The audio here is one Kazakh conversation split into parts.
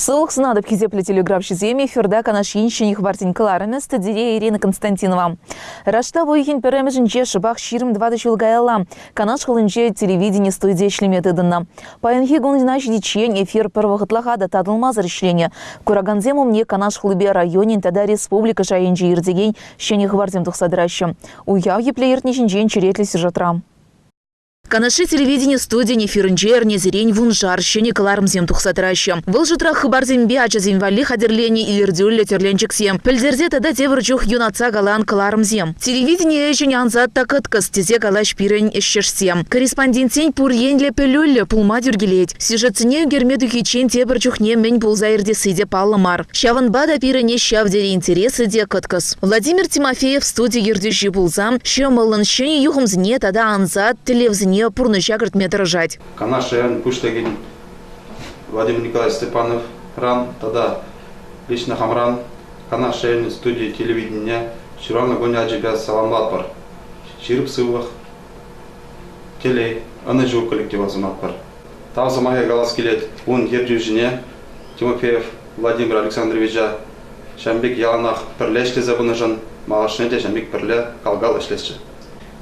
Ссылок снадоб хизепле телеграф шиземи эфирда канаш иншиних вартинкаларами стадире Ирина Константинова. Рашта воихин перемежинче шибах ширм 20 жылгайла. Канаш хылынче телевидение студия шлеметыдынна. Паянхи гундинаш дичень эфир первохотлаха да тадылмазар ишлене. Кураганзему мне канаш хлыбе районе тада республика шайынче ирдеген щених вартим тухсадраща. Уяв еплеертничинчен черетли сюжетра. Канаши телевидение студия нефирнчер незерень вунжар щене калармзем тухсатраща. Вылжутра хыбарзембе ачаземвали хадерлене илердюлле терленчексем. Пельдерзе тада теврчух юнаца галан калармзем. Телевидение эчен янзат такыткас тезе калаш пирень эшшерсем. Корреспондентень пурьенле пелюлле пулма дюргелеть. Сюжетцене гермеду хичен теврчухне мень пулзаирде сыде палламар. Щаванбада пирене щавдери интересы де кыткас. Владимир Тимофеев в студии ердющий пулзам. Щемалын щене юхумзне тада анзат телевзне пурны шагрт метражать. Канашен пуштеген Владимир Николаевич Степанов ран, тогда лично хамран, канашен студии телевидения, ширавна гоня аджига саламлатпар, ширып сывах, теле, анажу коллектива заматпар. Там замахе галас келет, он ердюжине, Тимофеев Владимир Александровича, Шамбек яланах перлешли забунажан, малашнете Шамбек перле калгал эшлесче.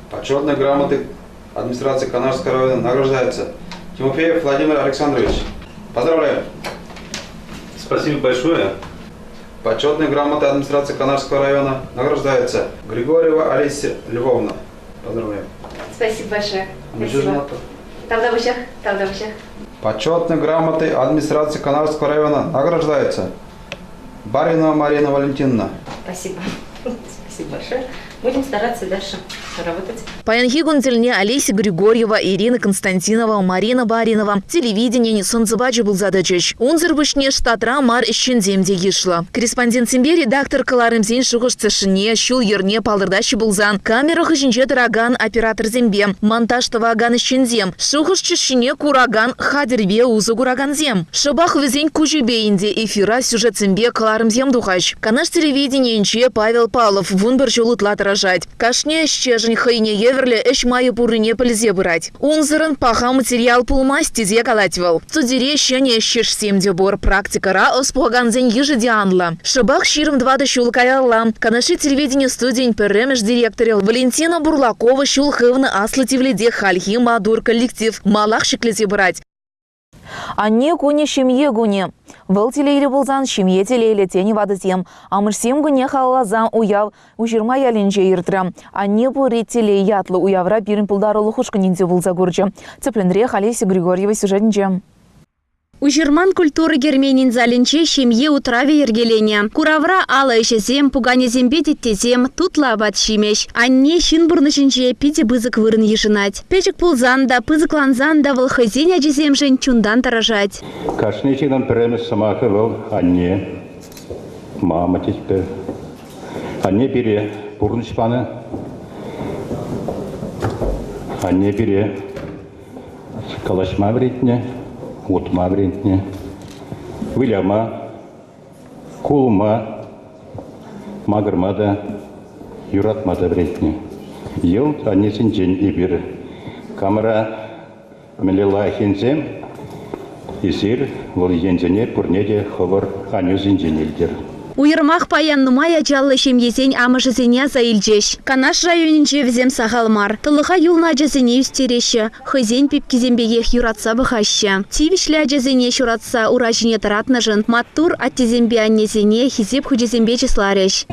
Почетные грамоты администрации Канашского района награждается Тимофеев Владимир Александрович. Поздравляю! Спасибо большое. Почетной грамотой администрации Канашского района награждается Григорьева Олеся Львовна. Поздравляю! Спасибо большое. Спасибо. Тавдабышах. Почетной грамотой администрации Канашского района награждается Баринова Марина Валентиновна. Спасибо. Спасибо большое. Будем стараться дальше работать. Паянхи гундельне Олеся Григорьева, Ирина Константинова, Марина Баринова. Телевидение не солнцебаджи был задачач. Унзербышне штатра мар ищенземде ешла. Корреспондент Симбе редактор Каларымзень шухаш цешине, щул ерне палдырдащи булзан. Камера хыжинче тараган оператор зембе. Монтаж таваган ищензем. Шухаш чешине кураган хадербе узы кураганзем. Шабах везень кужибейнде эфира сюжет зембе Каларымзем духач. Канаш телевидение инче Павел Павлов вунбер жулытла таражать. Кашне щежень хайне еверле эш маю пурыне пыльзе бырать. Унзырын паха материал пулмастизе калативал. Цудире щене щеш семде бор практикара оспуаганзен ежедианла. Шабах ширм 20 щулкаялла. Канаши телевидение студень перемеш директорил Валентина Бурлакова щулхывна аслативледе хальхи мадур коллектив малах шиклете брать. А не коне семье гуне. Выл телейлі болзан шемье телейлі тени вадызем. Амырсем гуне халалазам уяв ужирма яленже иртра. А не бури телей ятлы уявра бирин пулдары лухушка нинзе болза гурджа. Цепленре Олеся Григорьева сюжетнже. Ужирман культуры герменин заленче шемье утраве ергелене. Куравра ала ешезем, пугане зембе теттезем, тутла абат шимеш. Анне шин бурнышынче пите бызык вырын ешынать. Печек пулзанда, пызыкланзанда вылхызень ажеземжен чундан таражать. Кашнечинан премес самака выл анне. Мама теперь. Анне бере бурнышпаны. Анне бере калашма вретне. Утма врентне, выляма, кулма, магырмада, юратмада врентне. Ел анесен жен ибір. Камера мелела хензем, исир вол ензене пурнеде ховар анюзен женелдер. Уйырмах паян нумай ачаллы шемьесень амышызене заилчеш. Канаш районинче взем сахалмар. Тылыха юлна ажазене үстереші. Хызень пипкизембеге юратса бахаща. Тивишлі ажазене шуратса уражине таратнажын. Маттур аттезембе аннезене хизеп худезембе числареш.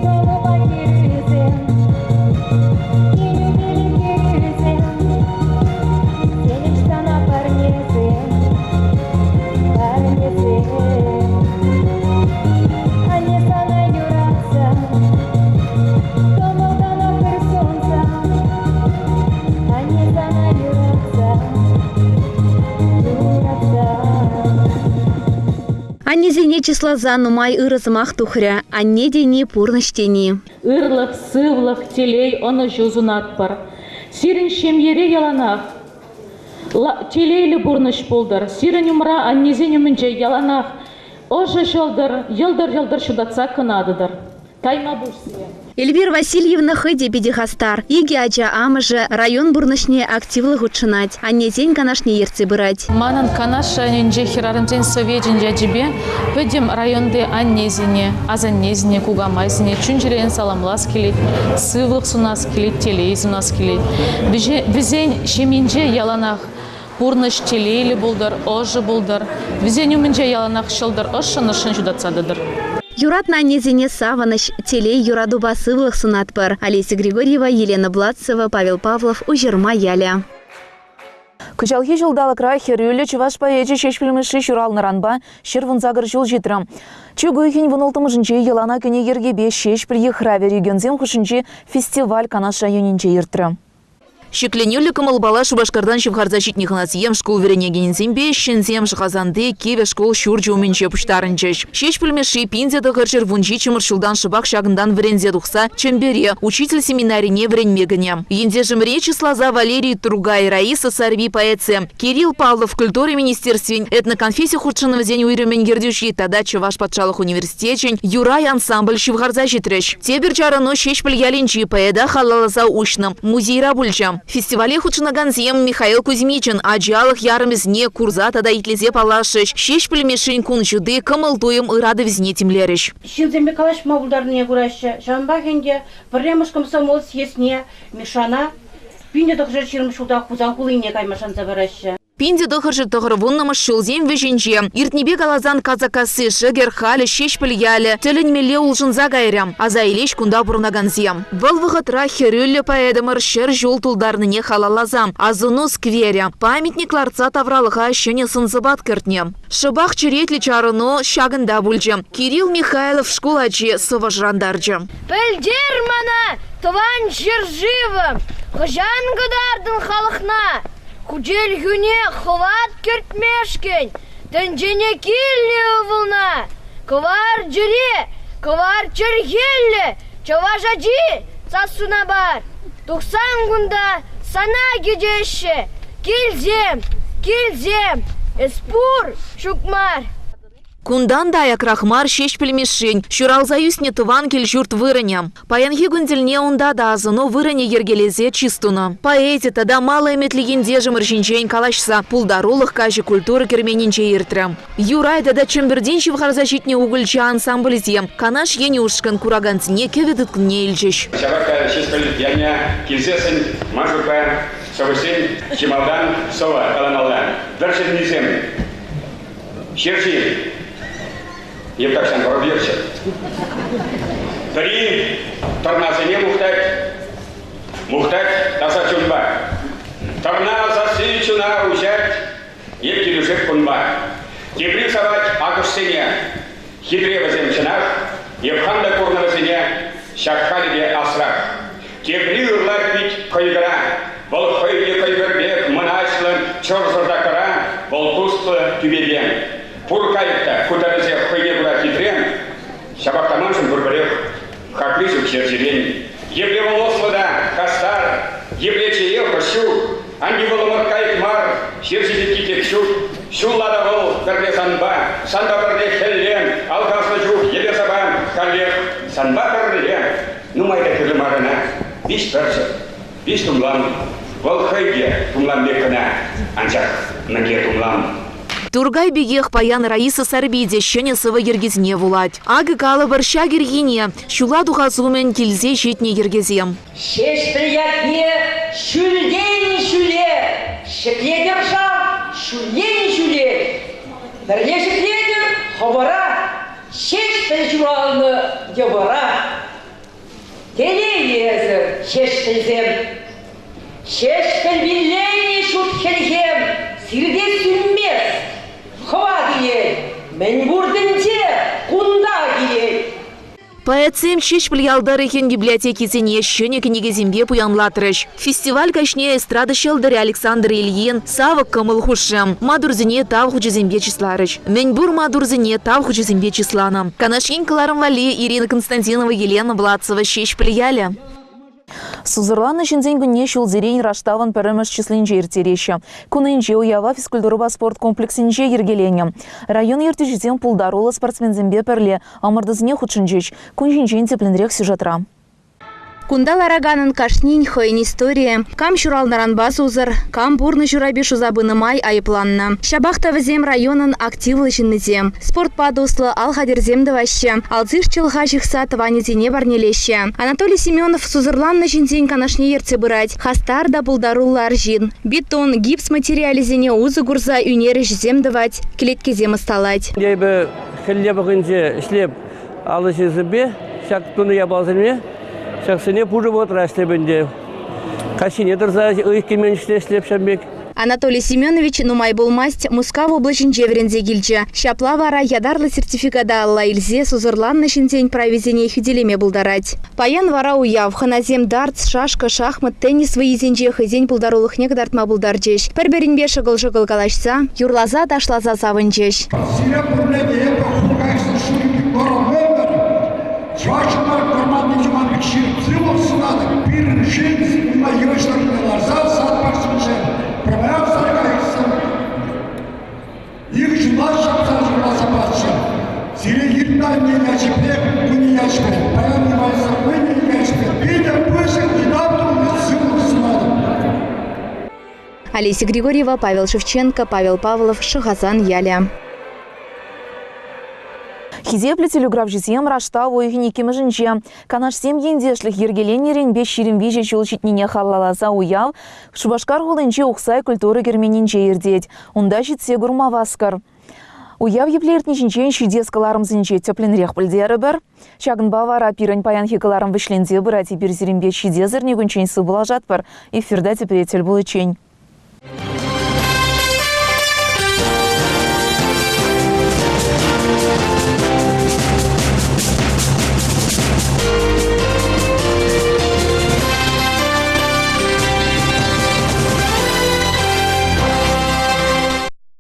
Аннезене числа занумай ырызмах тухря, анне дене пурныштени. Ырлық, сывлық, телей оны жузунатпар. Сирин шемьере яланах. Телейлі бурныш болдар. Сирин умра аннезене мүнже яланах. Ожы жолдар, елдар шудатса кынадыдар. Тайма бұшсия. Эльвира Васильевна хыде педихастар. Иги ача амыжы район бурнышне активлы худшынать. Аннезень канашне ерце бырать. Манан канаша нинже хирарымзен соведен жадибе, пөдем районде аннезине, азаннезине, кугамайзине, чунжерен саламлас келет, сывлық сунас келет, телейз унас келет. Візен шеминже яланах бурныш телейлі болдар, ожы болдар. Візен умінже яланах шылдар, ошын жудатсадыдыр. Юратна аннезине саваныш, телей юрадуба сывлық сунатпыр. Олеся Григорьева, Елена Бладцева, Павел Павлов, Ужерма Яля. Күчалхи жылдалы край херюлі Чуваш поэжі шешпілміші шурал наранба шырвын загыр жыл жетірі. Чүгүйхін вұнылтымышынче елана көне ергебе шешпілі хравер егензем хұшынче фестиваль канаш районинче ертірі. Шекленюлі кымылбала Шубашкардан шывхарзащитник насием школ верене гензембе, щензем шхазанды, кеве школ шурджу уменче пуштарынчеш. Шешпілмеші пиндзеді ғыршыр вунчи чымыршылдан шыбақ шагындан врензе дұқса, чембере, учитель семинарине вренмегіне. Енде жымре числаза Валерий Тургай, Раиса Сарви поэция. Кирилл Павлов в культуре министерстве этноконфессия худшынного зень уйремен гердюши, тада Чуваш патшалых университечень, Юрай ансамбль шывхарзащитреш. Тебер чарано шешпіль ялинчи поэда халалаза ушным, музей рабульча. Фестивале худшынаганзем Михаил Кузьмичин, аджалых ярымызне курза тада итлезе палашыш, шешпіль мешін кун жуды кымылтуем ырады візне темлеріш. Щензембе калаш мабулдарыне гураща, жамбахенде, пырремыш комсомол съесне, мешана, пинде докжер чирмшуда хузан кулыне каймашан забараща. Пинде дохыржы тұғырвыннымыш шылзем веженже. Иртнебе калазан казакасы шыгер халі шешпіл ялі, тілінмеле ұлжынза гайрям, аза илеш кунда бұрнаганзем. Бұл вғытра херюлі поэдымыр шыр жол тұлдарныне халалазам, азыну скверя. Памятник ларца тавралыға шыне сынзыбат кіртне. Шыбақ чыретлі чарыну шагында бүлжем. Кирилл Михайлов школачы сыважрандаржы. Пілдер мана, тыван жыр живым, ғыжан ғыдардың халықна. Куджел гүне хват кертмешкен, тенжене килли ұвылна. Кывар жире, кывар чыргелі, чаважаджи сасуна бар. Тұқсан күнда сана гедеші, келзем, эспур шукмар. Кундан даяк рахмар шешпілмешін, шуралза юсне тыван кел жұрт вырыне. Паянхи күнділне онда да азыну вырыне ергелезе чистуна. Поэзия тада малы эметлігенде жымыршынчен калашса, пулдарулық кажы культуры керменінче ертрі. Юрай да чемберден шывхарзащитне угылчы ансамблізем, канаш ені ушкан курагантіне кеведіткіне елжеш. Шабака шешпіл яне келзесін, мажурка, совысен, чемалдан, сова, каланалдан. Дәршін несем. Шерши. Евтакшан Воробьевич. Три торназыне мухтать таза чунба. Торназа сычуна ужать, евтилюшек кунба. Тепри савать агушсене, хитре воземчинах, евханда курнавазыне, шакхалиде асрах. Тепри урлак бить койгара, бол хойде койгербек, маначлын, чорзордакара, бол пустлы тюбеден. Пуркайта, кутарезе хойде була хитрен, шабактаманшын бурбарех, хаклизу кшержерен. Ебле волослада, кастар, ебле чее хошу, анди воломаркайт мар, шержидит китек шут, шуллада вол, карде санба, санда карде хеллен, алкаслы жух, ебе сабан, каллех, санба карлелен. Ну майда кирлы марана, биш перші, биш тумлан, вол хойде тумлан бекана, анчак наке тумлан. Тургай бегех паян Раиса Сарбиде щене сывы ергезне вулать. Ағы калы варша гергине, шула духазумен килзе житне ергезем. Шеш приятне, шүлден шүле, шекле держав, шүлден шүле. Бірне шекледер, хабара, шеш причуралны дебара. Телеезер, шеш призем, шеш кальбинлени шут хельхем, сирде сүрмес. Хва гиель, мен бурдынте, кунда гиель. Поэтсем шешпіл ялдарыхен библиотекесіне щене книгезембе пуянлатырыш. Фестиваль кашне эстрада шелдары Александр Ильин, савык кымыл хушем, мадурзіне тав хучезембе числарыш. Меньбур мадурзіне тав хучезембе числана. Канашин Каларым Вали, Ирина Константинова, Елена Бладцева, шешпіл ялі. Сузырланы жинзен күнне шулзерен раштаван пәріміш численже ертереші. Күнінже уява физкультура спорт комплексінже ергелене. Район ертежізден пулдарулы спортсмензенбе пәрле, амырдызіне худшынжеч. Күн жинжен тепленрек сюжетра. Кундал араганын кашнин хойн история. Кам шуралнаран баз узыр, кам бурны журабе шузабыны май айыпланна. Шабахта візем районын активлы жиннызем. Спорт падуслы ал хадерземді ваще. Алзыш чылға жықса тыванезене барнелеще. Анатолий Семенов сузырланны жинзен канашне ерце бырать. Хастар да булдаруллар жин. Бетон, гипс материализене узы гурза юнері жізем давать. Келетке зем сталать. Дебі хілле бұғынже ішлеп алышы зібе, шак туны ябалзыме, шаксыне пужы бұтыр әшлебінде. Кашине тұрза ұйықкемен ішлеп шамбек. Анатолий Семенович нумай болмасть Муска в облачинче верензе гильче. Шапла вара ядарлы сертификата алла илзе сузырланны шинзень провезение хюделеме булдарать. Паян вара уяв, ханазем дартс, шашка, шахмат, теннис выезенче хызень булдарулых негдартма булдарчеш. Перберинбе шагыл-шагыл калашса, юрлаза ташлаза савынчеш. Олеся Григорьева, Павел Шевченко, Павел Павлов, Шахазан Яля. Хизеплетелю гравжизем рашта ойгини кемежинче. Канаш семьендешлих ергеленерен беш ширимбеже чулчитнине халлалаза уяв, Шубашкар голынче ухсай культуры герменинче ердеть. Унда житсе гурмаваскар. Уяв еплертничинчен шидескаларым зинче тепленрех пылдері бір. Шагын бавара пирань паян хекаларым вышленде бұрати берзерімбе шидезерне гүнчен сыбыла жатпыр. Эфирда тепретел бұл үчен.